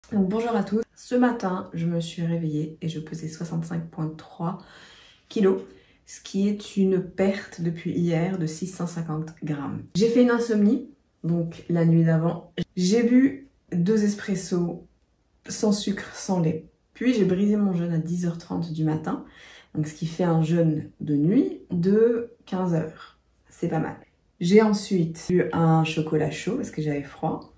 Donc bonjour à tous, ce matin je me suis réveillée et je pesais 65,3 kg, ce qui est une perte depuis hier de 650 grammes. J'ai fait une insomnie, donc la nuit d'avant. J'ai bu 2 espressos sans sucre, sans lait. Puis j'ai brisé mon jeûne à 10h30 du matin, donc ce qui fait un jeûne de nuit de 15 heures. C'est pas mal. J'ai ensuite bu un chocolat chaud parce que j'avais froid.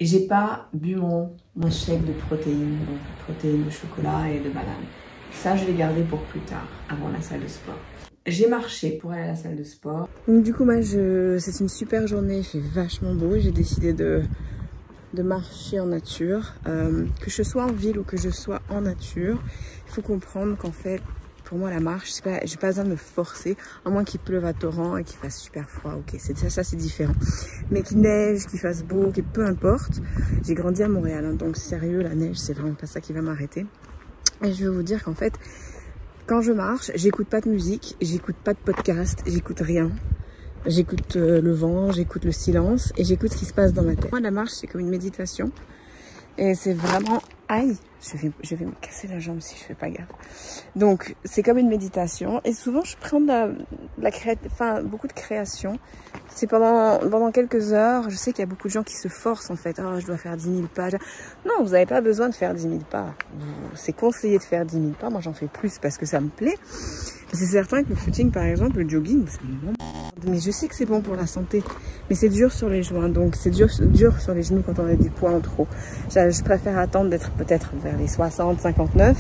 Et j'ai pas bu mon shake de protéines, donc protéines de chocolat et de banane. Ça, je vais garder pour plus tard, avant la salle de sport. J'ai marché pour aller à la salle de sport. Donc du coup, moi, c'est une super journée, il fait vachement beau. J'ai décidé de marcher en nature. Que je sois en ville ou que je sois en nature, il faut comprendre qu'en fait, pour moi, la marche, j'ai pas besoin de me forcer, à moins qu'il pleuve à torrent et qu'il fasse super froid. Ok, ça c'est différent. Mais qu'il neige, qu'il fasse beau, peu importe. J'ai grandi à Montréal, hein, donc sérieux, la neige, c'est vraiment pas ça qui va m'arrêter. Et je vais vous dire qu'en fait, quand je marche, j'écoute pas de musique, j'écoute pas de podcast, j'écoute rien. J'écoute le vent, j'écoute le silence et j'écoute ce qui se passe dans ma tête. Moi, la marche, c'est comme une méditation. Et c'est vraiment... Aïe, je vais me casser la jambe si je fais pas gaffe. Donc, c'est comme une méditation. Et souvent, je prends beaucoup de création. C'est pendant quelques heures. Je sais qu'il y a beaucoup de gens qui se forcent, en fait. Oh, je dois faire 10 000 pas. Non, vous n'avez pas besoin de faire 10 000 pas. C'est conseillé de faire 10 000 pas. Moi, j'en fais plus parce que ça me plaît. C'est certain que le footing, par exemple, le jogging, ça me rend... Mais je sais que c'est bon pour la santé, mais c'est dur sur les joints, donc c'est dur sur les genoux quand on a du poids en trop. Je préfère attendre d'être peut-être vers les 60, 59,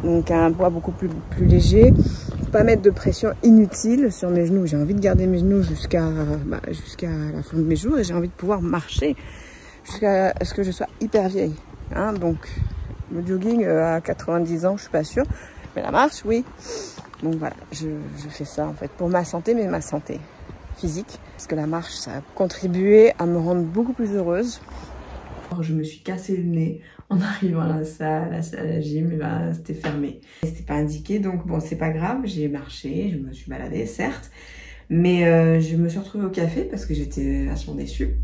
donc un poids beaucoup plus léger, pour pas mettre de pression inutile sur mes genoux. J'ai envie de garder mes genoux jusqu'à la fin de mes jours et j'ai envie de pouvoir marcher jusqu'à ce que je sois hyper vieille. Hein, donc le jogging à 90 ans, je suis pas sûre, mais la marche, oui. Donc voilà, je fais ça en fait pour ma santé, mais ma santé physique. Parce que la marche, ça a contribué à me rendre beaucoup plus heureuse. Je me suis cassé le nez en arrivant à la gym, et ben, c'était fermé. C'était pas indiqué, donc bon, c'est pas grave, j'ai marché, je me suis baladée, certes. Mais je me suis retrouvée au café parce que j'étais vachement déçue.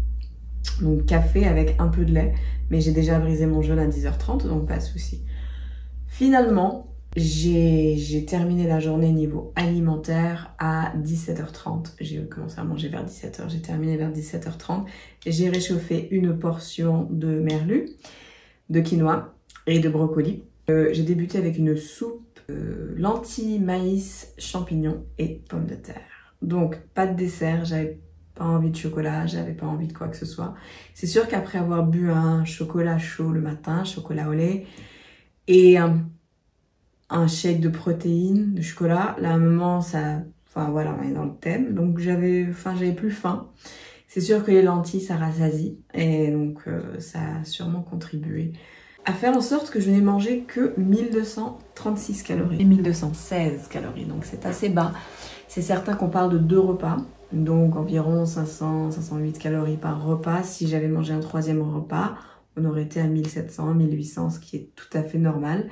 Donc café avec un peu de lait, mais j'ai déjà brisé mon jeûne à 10h30, donc pas de souci. Finalement, j'ai terminé la journée niveau alimentaire à 17h30. J'ai commencé à manger vers 17h, j'ai terminé vers 17h30. J'ai réchauffé une portion de merlu, de quinoa et de brocoli. J'ai débuté avec une soupe lentilles, maïs, champignons et pommes de terre. Donc pas de dessert, j'avais pas envie de chocolat, j'avais pas envie de quoi que ce soit. C'est sûr qu'après avoir bu un chocolat chaud le matin, chocolat au lait, et un shake de protéines, de chocolat, là à un moment ça, enfin voilà, on est dans le thème, donc j'avais plus faim. C'est sûr que les lentilles ça rassasie et donc ça a sûrement contribué à faire en sorte que je n'ai mangé que 1236 calories et 1216 calories, donc c'est assez bas. C'est certain qu'on parle de 2 repas, donc environ 500-508 calories par repas. Si j'avais mangé un 3e repas, on aurait été à 1700-1800, ce qui est tout à fait normal.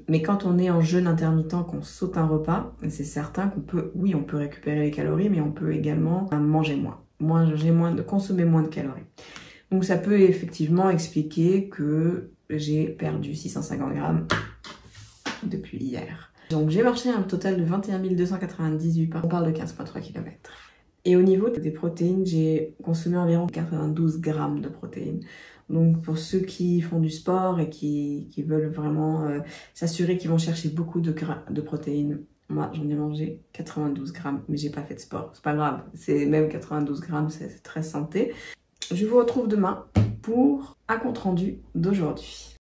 Mais quand on est en jeûne intermittent, qu'on saute un repas, c'est certain qu'on peut, oui, on peut récupérer les calories, mais on peut également manger consommer moins de calories. Donc ça peut effectivement expliquer que j'ai perdu 650 grammes depuis hier. Donc j'ai marché un total de 21 298 pas. On parle de 15,3 km. Et au niveau des protéines, j'ai consommé environ 92 grammes de protéines. Donc pour ceux qui font du sport et qui veulent vraiment s'assurer qu'ils vont chercher beaucoup de protéines, moi j'en ai mangé 92 grammes, mais j'ai pas fait de sport. C'est pas grave, c'est même 92 grammes, c'est très santé. Je vous retrouve demain pour un compte rendu d'aujourd'hui.